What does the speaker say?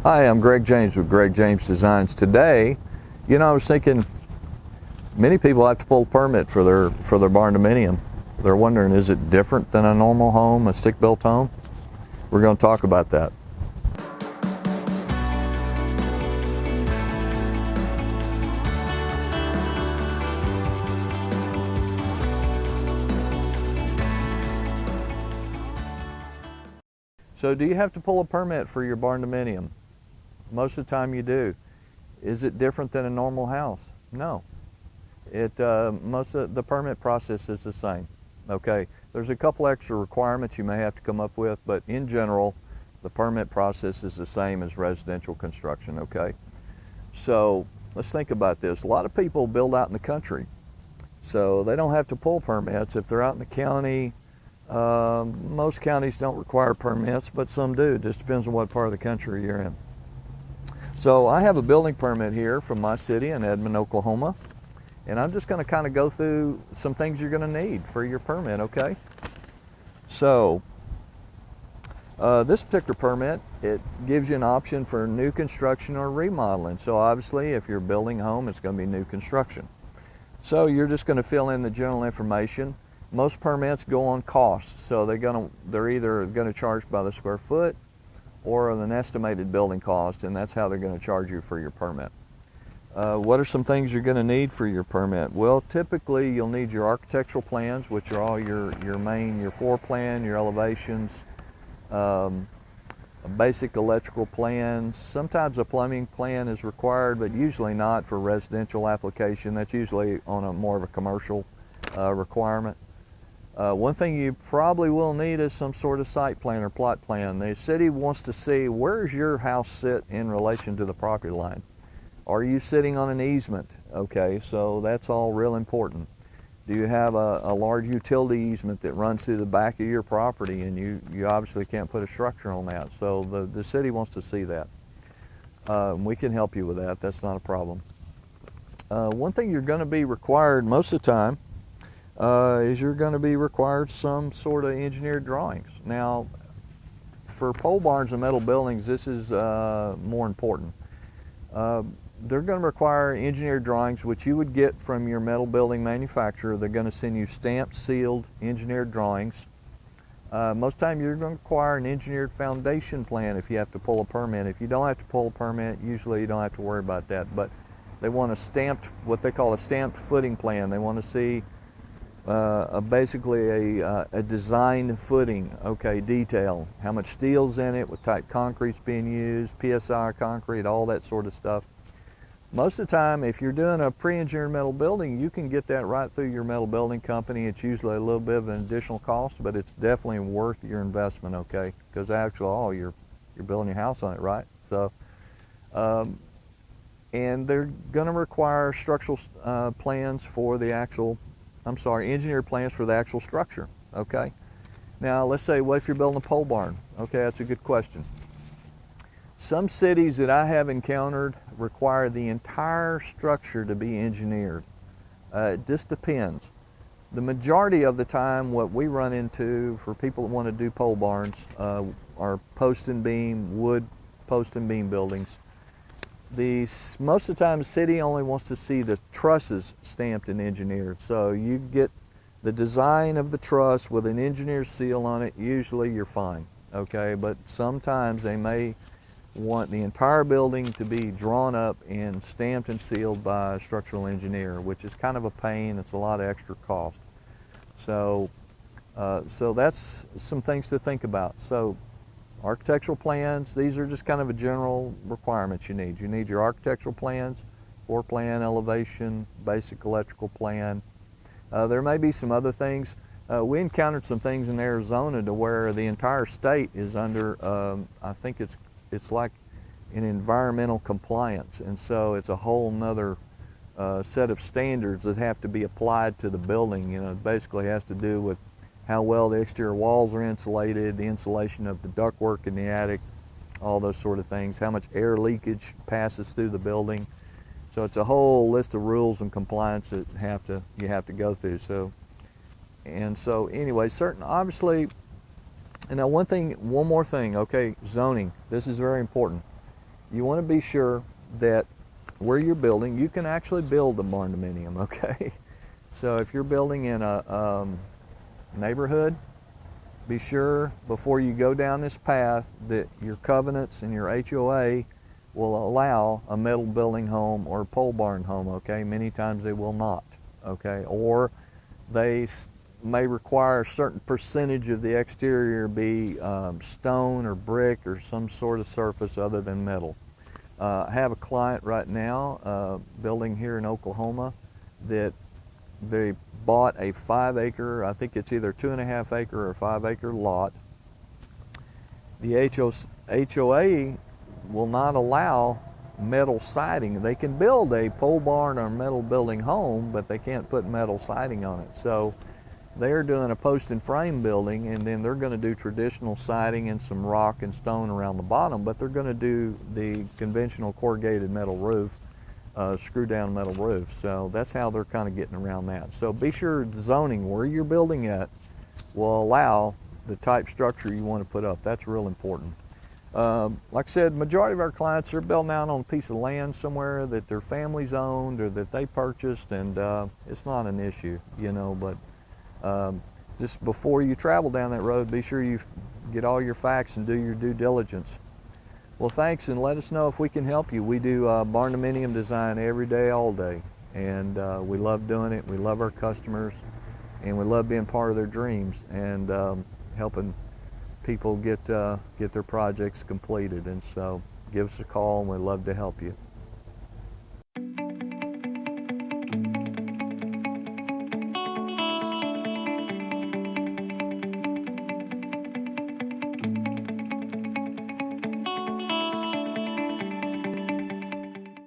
Hi, I'm Greg James with Greg James Designs. Today, I was thinking many people have to pull a permit for their barndominium. They're wondering, is it different than a normal home, a stick-built home? We're going to talk about that. So do you have to pull a permit for your barndominium? Most of the time you do. Is it different than a normal house? No. Most of the permit process is the same. Okay, there's a couple extra requirements you may have to come up with, but in general, the permit process is the same as residential construction, okay? So let's think about this. A lot of people build out in the country, so they don't have to pull permits. If they're out in the county, most counties don't require permits, but some do. It just depends on what part of the country you're in. So I have a building permit here from my city in Edmond, Oklahoma, and I'm just going to kind of go through some things you're going to need for your permit, okay? So this particular permit, it gives you an option for new construction or remodeling. So obviously if you're building a home, it's going to be new construction. So you're just going to fill in the general information. Most permits go on cost, so they're either going to charge by the square foot or an estimated building cost, and that's how they're going to charge you for your permit. What are some things you're going to need for your permit? Well, typically you'll need your architectural plans, which are all your floor plan, your elevations, a basic electrical plan. Sometimes a plumbing plan is required, but usually not for residential application. That's usually on a more of a commercial requirement. One thing you probably will need is some sort of site plan or plot plan. The city wants to see, where's your house sit in relation to the property line? Are you sitting on an easement? Okay, so that's all real important. Do you have a large utility easement that runs through the back of your property, and you obviously can't put a structure on that? So the city wants to see that. We can help you with that. That's not a problem. One thing you're going to be required most of the time is you're going to be required some sort of engineered drawings. Now, for pole barns and metal buildings, this is more important. They're going to require engineered drawings, which you would get from your metal building manufacturer. They're going to send you stamped, sealed, engineered drawings. Most time you're going to require an engineered foundation plan if you have to pull a permit. If you don't have to pull a permit, usually you don't have to worry about that. But they want a stamped, what they call a stamped footing plan. They want to see basically a designed footing, okay, detail, how much steel's in it, what type concrete's being used, PSI concrete, all that sort of stuff. Most of the time, if you're doing a pre-engineered metal building, you can get that right through your metal building company. It's usually a little bit of an additional cost, but it's definitely worth your investment, okay? Because actually, you're building your house on it, right? So, and they're going to require structural plans for the actual engineered plans for the actual structure, okay? Now, let's say, what if you're building a pole barn? Okay, that's a good question. Some cities that I have encountered require the entire structure to be engineered. It just depends. The majority of the time, what we run into for people that want to do pole barns are post and beam, wood post and beam buildings. Most of the time, the city only wants to see the trusses stamped and engineered. So you get the design of the truss with an engineer's seal on it, usually you're fine, okay? But sometimes they may want the entire building to be drawn up and stamped and sealed by a structural engineer, which is kind of a pain. It's a lot of extra cost. So that's some things to think about. So architectural plans, these are just kind of a general requirements you need. You need your architectural plans, floor plan, elevation, basic electrical plan. There may be some other things. We encountered some things in Arizona to where the entire state is under, I think it's like an environmental compliance, and so it's a whole nother set of standards that have to be applied to the building. It basically has to do with how well the exterior walls are insulated, the insulation of the ductwork in the attic, all those sort of things, how much air leakage passes through the building. So it's a whole list of rules and compliance that you have to go through. So anyway, obviously, and now one more thing, okay, zoning. This is very important. you want to be sure that where you're building, you can actually build a barndominium, okay? So if you're building in a neighborhood, be sure before you go down this path that your covenants and your HOA will allow a metal building home or a pole barn home, okay? Many times they will not, okay? Or they may require a certain percentage of the exterior be stone or brick or some sort of surface other than metal. I have a client right now building here in Oklahoma that they bought a 5-acre, I think it's either 2.5 acre or 5-acre lot. The HOA will not allow metal siding. They can build a pole barn or metal building home, but they can't put metal siding on it. So they're doing a post and frame building, and then they're going to do traditional siding and some rock and stone around the bottom, but they're going to do the conventional corrugated metal roof, screw down metal roof. So that's how they're kind of getting around that. So be sure the zoning where you're building at will allow the type structure you want to put up. That's real important. Like I said, majority of our clients are building out on a piece of land somewhere that their family's owned or that they purchased, and it's not an issue, you know, but just before you travel down that road, be sure you get all your facts and do your due diligence. Well, thanks, and let us know if we can help you. We do barndominium design every day, all day, and we love doing it. We love our customers, and we love being part of their dreams and helping people get their projects completed. And so give us a call, and we'd love to help you.